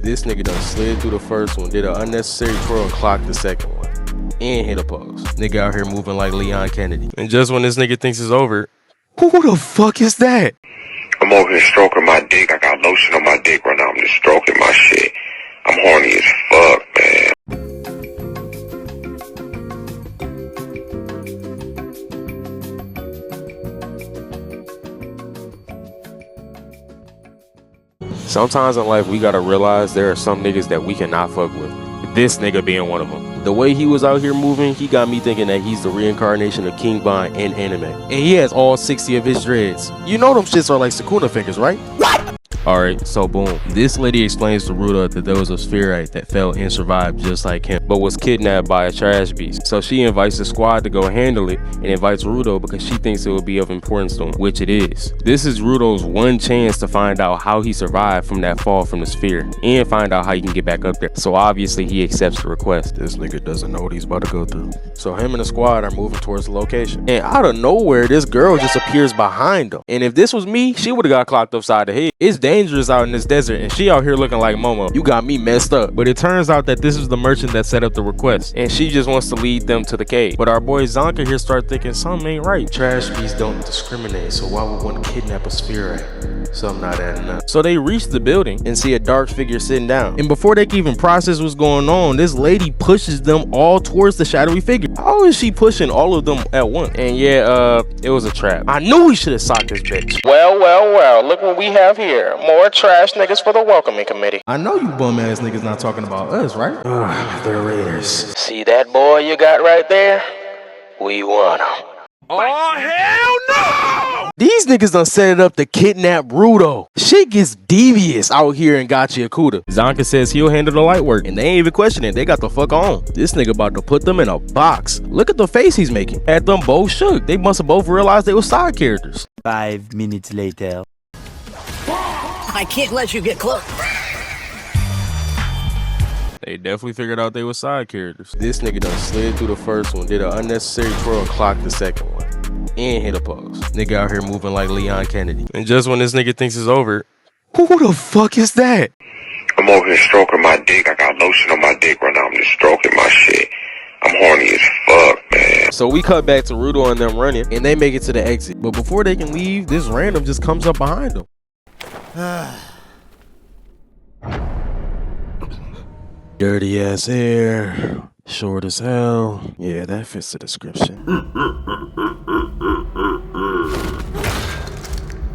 This nigga done slid through the first one, did an unnecessary twirl and clocked the second one. And hit a pose. Nigga out here moving like Leon Kennedy. And just when this nigga thinks it's over, who the fuck is that? I'm over here stroking my dick. I got lotion on my dick right now. I'm just stroking my shit. I'm horny as fuck, man. Sometimes in life, we gotta realize there are some niggas that we cannot fuck with. This nigga being one of them. The way he was out here moving, he got me thinking that he's the reincarnation of King Von in anime. And he has all 60 of his dreads. You know them shits are like Sakuna fingers, right? What? Alright, so boom. This lady explains to Rudo that there was a spherite that fell and survived just like him, but was kidnapped by a trash beast. So she invites the squad to go handle it and invites Rudo because she thinks it will be of importance to him, which it is. This is Rudo's one chance to find out how he survived from that fall from the sphere and find out how he can get back up there. So obviously he accepts the request. This nigga doesn't know what he's about to go through. So him and the squad are moving towards the location. And out of nowhere, this girl just appears behind them. And if this was me, she would have got clocked upside the head. It's dangerous out in this desert and she out here looking like Momo. You got me messed up. But it turns out that this is the merchant that set up the request and she just wants to lead them to the cave. But our boy Zonka here start thinking something ain't right. Trash beasts don't discriminate, so why would one kidnap a spherite? Something not adding up. So they reach the building and see a dark figure sitting down. And before they can even process what's going on, this lady pushes them all towards the shadowy figure. How is she pushing all of them at once? And yeah, it was a trap. I knew we should have socked this bitch. Well, look what we have here. More trash niggas for the welcoming committee. I know you bum ass niggas not talking about us, right? They're raiders. See that boy you got right there? We want him. Oh, hell no! These niggas done set it up to kidnap Rudo. Shit gets devious out here in Gachiakuta. Zonka says he'll handle the light work, and they ain't even questioning. They got the fuck on. This nigga about to put them in a box. Look at the face he's making. Had them both shook. They must have both realized they were side characters. 5 minutes later. I can't let you get close. They definitely figured out they were side characters. This nigga done slid through the first one, did an unnecessary twirl and clocked the second one. And hit a pose. Nigga out here moving like Leon Kennedy. And just when this nigga thinks it's over, who the fuck is that? I'm over here stroking my dick. I got lotion on my dick right now. I'm just stroking my shit. I'm horny as fuck, man. So we cut back to Rudo and them running, and they make it to the exit. But before they can leave, this random just comes up behind them. Dirty ass hair, short as hell. Yeah, that fits the description.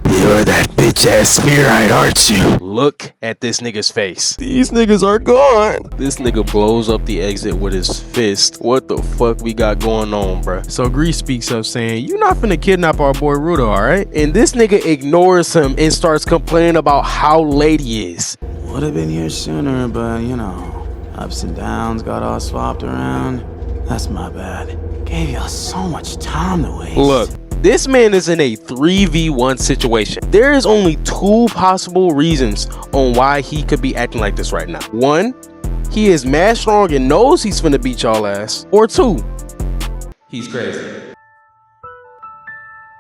You're that bitch ass spherite, aren't you? Look at this nigga's face. These niggas are gone. This nigga blows up the exit with his fist. What the fuck we got going on, bruh? So Grease speaks up saying, you not finna kidnap our boy Rudo, alright? And this nigga ignores him and starts complaining about how late he is. Would have been here sooner, but you know, ups and downs got all swapped around. That's my bad. Gave you so much time to waste. Look, this man is in a 3v1 situation. There is only 2 possible reasons on why he could be acting like this right now. 1, he is mad strong and knows he's finna beat y'all ass. Or 2, he's crazy.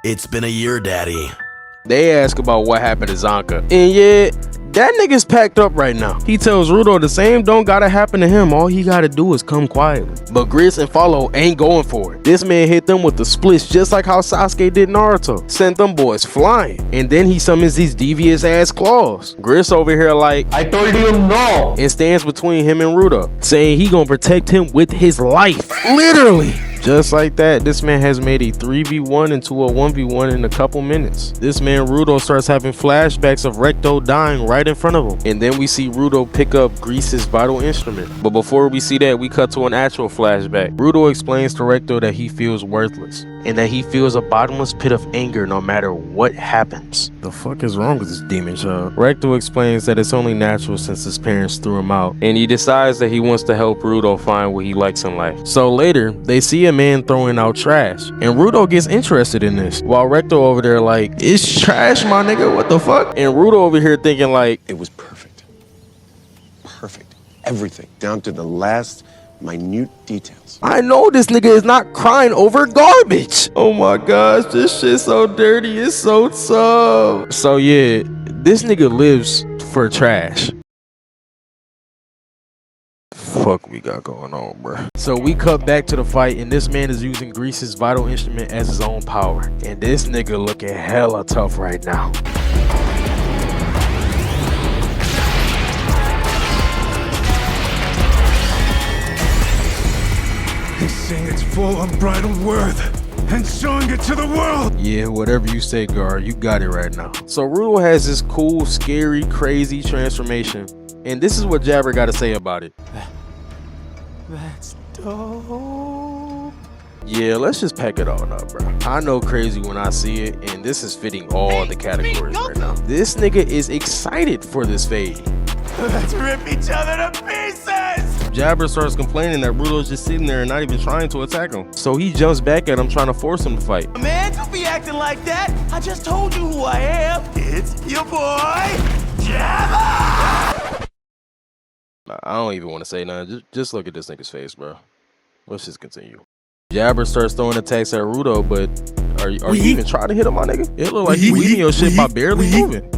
It's been a year, Daddy. They ask about what happened to Zonka. And yeah, that nigga's packed up right now. He tells Rudo the same don't gotta happen to him. All he gotta do is come quietly. But Gris and Follow ain't going for it. This man hit them with the splits just like how Sasuke did Naruto. Sent them boys flying. And then he summons these devious ass claws. Gris over here like, I told you no. And stands between him and Rudo, saying he gonna protect him with his life. Literally. Just like that, this man has made a 3v1 into a 1v1 in a couple minutes. This man Rudo starts having flashbacks of Recto dying right in front of him. And then we see Rudo pick up Grease's vital instrument. But before we see that, we cut to an actual flashback. Rudo explains to Recto that he feels worthless and that he feels a bottomless pit of anger no matter what happens. The fuck is wrong with this demon child? Recto explains that it's only natural since his parents threw him out, and he decides that he wants to help Rudo find what he likes in life. So later, they see a man throwing out trash, and Rudo gets interested in this, while Recto over there like, it's trash, my nigga, what the fuck? And Rudo over here thinking like, it was perfect. Perfect. Everything, down to the last minute details. I know this nigga is not crying over garbage. Oh my gosh, this shit's so dirty, it's so tough. So yeah, this nigga lives for trash. fuck we got going on, bro? So we cut back to the fight, and this man is using Grease's vital instrument as his own power. And this nigga looking hella tough right now. He's seeing its full unbridled worth and showing it to the world. Yeah, whatever you say, Gar, you got it right now. So Rudo has this cool, scary, crazy transformation, and this is what Jabber got to say about it. That's dope. Yeah, let's just pack it all up, bro. I know crazy when I see it, and this is fitting all the categories right now. This nigga is excited for this fade. Let's rip each other to pieces. Jabber starts complaining that Rudo's just sitting there and not even trying to attack him. So he jumps back at him, trying to force him to fight. Man, don't be acting like that. I just told you who I am. It's your boy, Jabber. I don't even want to say nothing. Just look at this nigga's face, bro. Let's just continue. Jabber starts throwing attacks at Rudo, but are you even trying to hit him, my nigga? It look like you weaving your shit by barely moving.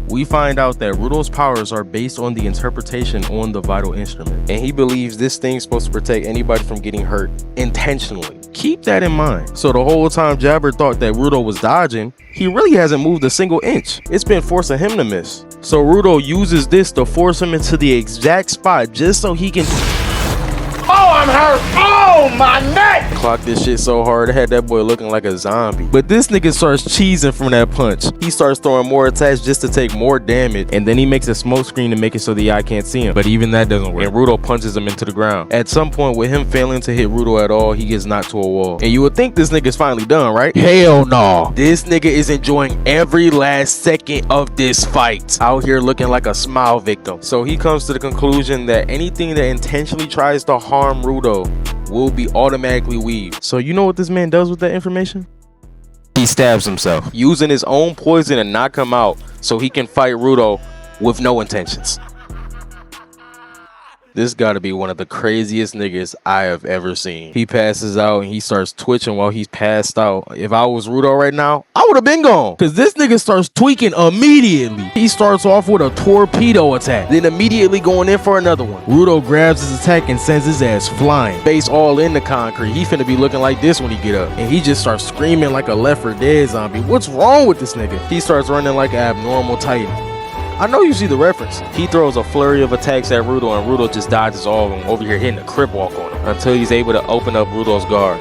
We find out that Rudo's powers are based on the interpretation on the vital instrument, and he believes this thing's supposed to protect anybody from getting hurt intentionally. Keep that in mind. So the whole time Jabber thought that Rudo was dodging, he really hasn't moved a single inch. It's been forcing him to miss. So Rudo uses this to force him into the exact spot just so he can... Oh, I'm hurt! Oh, my neck! Clock this shit so hard, it had that boy looking like a zombie. But this nigga starts cheesing from that punch. He starts throwing more attacks just to take more damage, and then he makes a smoke screen to make it so the eye can't see him. But even that doesn't work, and Rudo punches him into the ground. At some point, with him failing to hit Rudo at all, he gets knocked to a wall. And you would think this nigga's finally done, right? Hell no. This nigga is enjoying every last second of this fight. Out here looking like a smile victim. So he comes to the conclusion that anything that intentionally tries to harm Rudo will be automatically weaved. So you know what this man does with that information? He stabs himself, using his own poison to knock him out so he can fight Rudo with no intentions. This gotta be one of the craziest niggas I have ever seen. He passes out and he starts twitching while he's passed out. If I was Rudo right now, I would have been gone. Cause this nigga starts tweaking immediately. He starts off with a torpedo attack, then immediately going in for another one. Rudo grabs his attack and sends his ass flying. Face all in the concrete. He finna be looking like this when he get up. And he just starts screaming like a Left 4 Dead zombie. What's wrong with this nigga? He starts running like an abnormal titan. I know you see the reference. He throws a flurry of attacks at Rudo, and Rudo just dodges all of them, over here hitting a crip walk on him until he's able to open up Rudo's guard.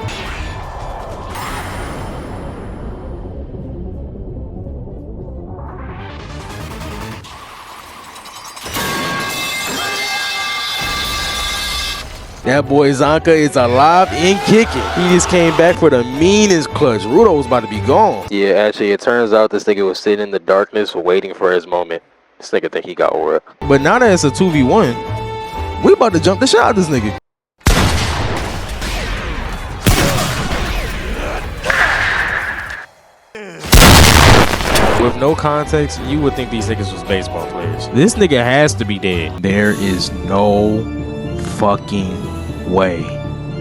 That boy Zonka is alive and kicking. He just came back for the meanest clutch. Rudo was about to be gone. Yeah, actually, it turns out this nigga was sitting in the darkness waiting for his moment. This nigga think he got over it. But now that it's a 2v1, we about to jump the shot out this nigga. With no context, you would think these niggas was baseball players. This nigga has to be dead. There is no fucking way.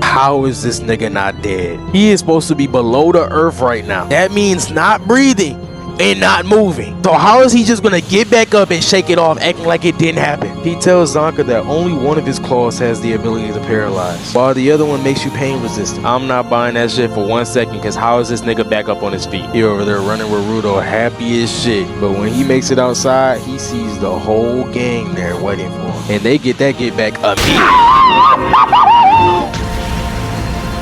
How is this nigga not dead? He is supposed to be below the earth right now. That means not breathing and not moving. So how is he just gonna get back up and shake it off, acting like it didn't happen? He tells Zonka that only one of his claws has the ability to paralyze, while the other one makes you pain resistant. I'm not buying that shit for 1 second, because how is this nigga back up on his feet? He over there running with Rudo, happy as shit. But when he makes it outside, he sees the whole gang there waiting for him, and they get that get back immediately.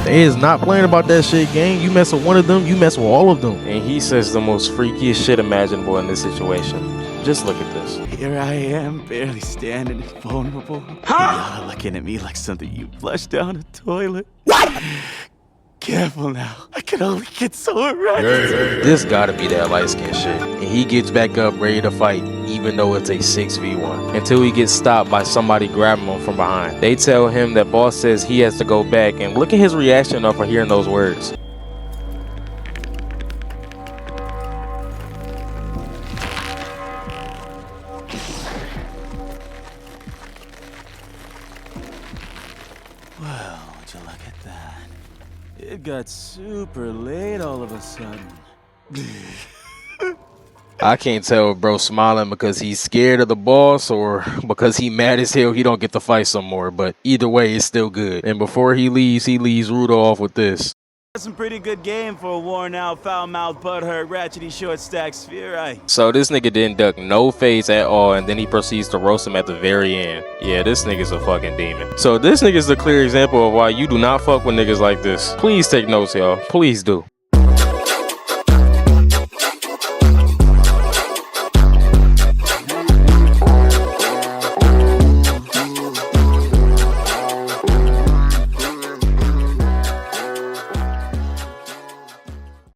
They is not playing about that shit, gang. You mess with one of them, you mess with all of them. And he says the most freakiest shit imaginable in this situation. Just look at this. Here I am, barely standing and vulnerable. Huh? Y'all looking at me like something you flushed down a toilet. What? Careful now. I can only get so erect. This gotta be that light skin shit. And he gets back up ready to fight, even though it's a 6v1. Until he gets stopped by somebody grabbing him from behind. They tell him that boss says he has to go back, and look at his reaction after hearing those words. Well, would you look at that? It got super late all of a sudden. I can't tell if bro smiling because he's scared of the boss or because he mad as hell he don't get to fight some more. But either way, it's still good. And before he leaves Rudo off with this. That's some pretty good game for a worn out, foul mouthed, butthurt, ratchety, short stack sphere. So this nigga didn't duck no face at all, and then he proceeds to roast him at the very end. Yeah, this nigga's a fucking demon. So this nigga's the clear example of why you do not fuck with niggas like this. Please take notes, y'all. Please do.